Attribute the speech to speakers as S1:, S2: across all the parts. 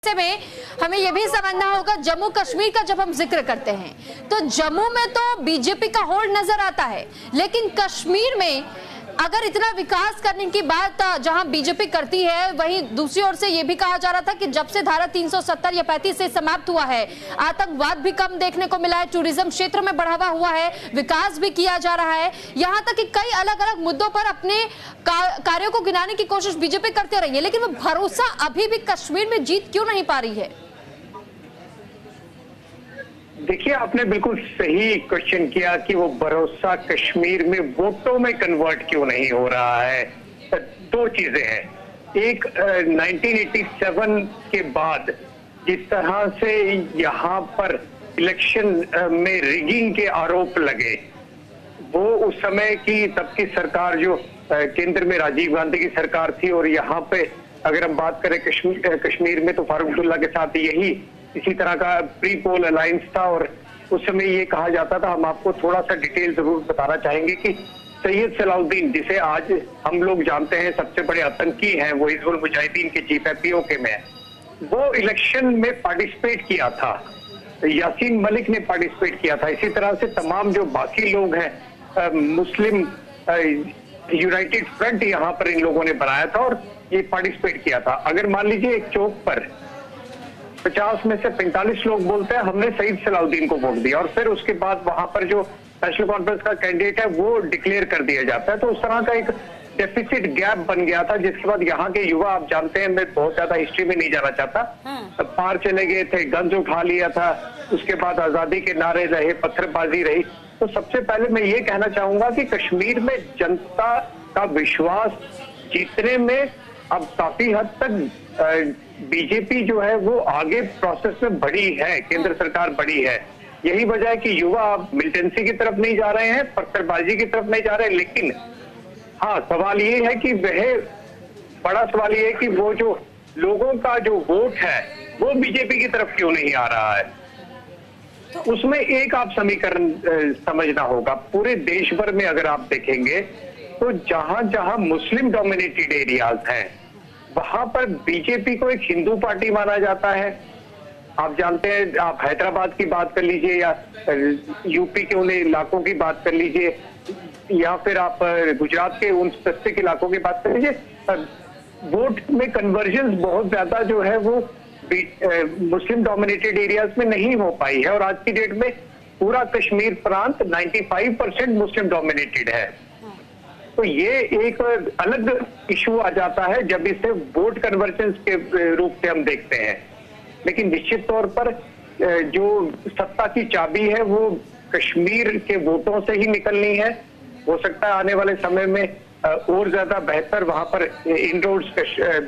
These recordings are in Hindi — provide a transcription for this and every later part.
S1: ऐसे में हमें यह भी समझना होगा, जम्मू कश्मीर का जब हम जिक्र करते हैं तो जम्मू में तो बीजेपी का होल्ड नजर आता है, लेकिन कश्मीर में अगर इतना विकास करने की बात जहां बीजेपी करती है, वहीं दूसरी ओर से यह भी कहा जा रहा था कि जब से धारा 370 या 35 से समाप्त हुआ है, आतंकवाद भी कम देखने को मिला है, टूरिज्म क्षेत्र में बढ़ावा हुआ है, विकास भी किया जा रहा है, यहां तक कि कई अलग अलग मुद्दों पर अपने कार्यों को गिनाने की कोशिश बीजेपी करते रही है, लेकिन वो भरोसा अभी भी कश्मीर में जीत क्यों नहीं पा रही है?
S2: देखिए, आपने बिल्कुल सही क्वेश्चन किया कि वो भरोसा कश्मीर में वोटों में कन्वर्ट क्यों नहीं हो रहा है। दो चीजें हैं। एक 1987 के बाद जिस तरह से यहाँ पर इलेक्शन में रिगिंग के आरोप लगे, वो उस समय की तब की सरकार जो केंद्र में राजीव गांधी की सरकार थी, और यहाँ पे अगर हम बात करें कश्मीर में तो फारूक अब्दुल्ला के साथ यही इसी तरह का प्री पोल अलायंस था। और उस समय ये कहा जाता था, हम आपको थोड़ा सा डिटेल जरूर बताना चाहेंगे कि सैयद सलाउद्दीन, जिसे आज हम लोग जानते हैं सबसे बड़े आतंकी हैं, वो हिजबुल मुजाहिदीन के चीफ है, पीओके में है, वो इलेक्शन में पार्टिसिपेट किया था। यासीन मलिक ने पार्टिसिपेट किया था। इसी तरह से तमाम जो बाकी लोग हैं, मुस्लिम यूनाइटेड फ्रंट यहाँ पर इन लोगों ने बनाया था और ये पार्टिसिपेट किया था। अगर मान लीजिए एक चौक पर 50 में से 45 लोग बोलते हैं हमने सईद सलाउद्दीन को वोट दिया, और फिर उसके बाद वहां पर जो नेशनल कॉन्फ्रेंस का कैंडिडेट है वो डिक्लेयर कर दिया जाता है, तो उस तरह का एक डेफिसिट गैप बन गया था, जिसके बाद यहाँ के युवा, आप जानते हैं, मैं बहुत ज्यादा हिस्ट्री में नहीं जाना चाहता, पार चले गए थे, गंज उठा लिया था, उसके बाद आजादी के नारे रहे, पत्थरबाजी रही। तो सबसे पहले मैं ये कहना चाहूंगा कि कश्मीर में जनता का विश्वास जीतने में अब काफी हद तक बीजेपी जो है वो आगे प्रोसेस में बढ़ी है, केंद्र सरकार बढ़ी है। यही वजह है कि युवा अब मिलिटेंसी की तरफ नहीं जा रहे हैं, पत्थरबाजी की तरफ नहीं जा रहे हैं। लेकिन हाँ, सवाल ये है कि बड़ा सवाल ये है कि वो जो लोगों का जो वोट है वो बीजेपी की तरफ क्यों नहीं आ रहा है। उसमें एक आप समीकरण समझना होगा। पूरे देश भर में अगर आप देखेंगे तो जहां जहां मुस्लिम डोमिनेटेड एरियाज हैं, वहां पर बीजेपी को एक हिंदू पार्टी माना जाता है। आप जानते हैं, आप हैदराबाद की बात कर लीजिए या यूपी के उन इलाकों की बात कर लीजिए, या फिर आप गुजरात के उन स्पेसिफिक इलाकों की बात कर लीजिए, वोट में कन्वर्जन बहुत ज्यादा जो है वो मुस्लिम डोमिनेटेड एरियाज में नहीं हो पाई है। और आज की डेट में पूरा कश्मीर प्रांत 95% मुस्लिम डोमिनेटेड है। तो ये एक अलग इशू आ जाता है जब इसे वोट कन्वर्जेंस के रूप से हम देखते हैं। लेकिन निश्चित तौर पर जो सत्ता की चाबी है वो कश्मीर के वोटों से ही निकलनी है। हो सकता है आने वाले समय में और ज्यादा बेहतर वहां पर इनरोड्स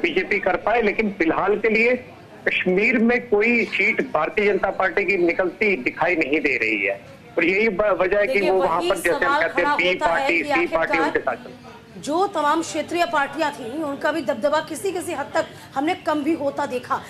S2: बीजेपी कर पाए, लेकिन फिलहाल के लिए कश्मीर में कोई सीट भारतीय जनता पार्टी की निकलती दिखाई नहीं दे रही है। और यही वजह है कि वो वहां पर, जैसे हम कहते हैं, बी पार्टी उनके साथ
S3: जो तमाम क्षेत्रीय पार्टियां थी, उनका भी दबदबा किसी किसी हद तक हमने कम भी होता देखा।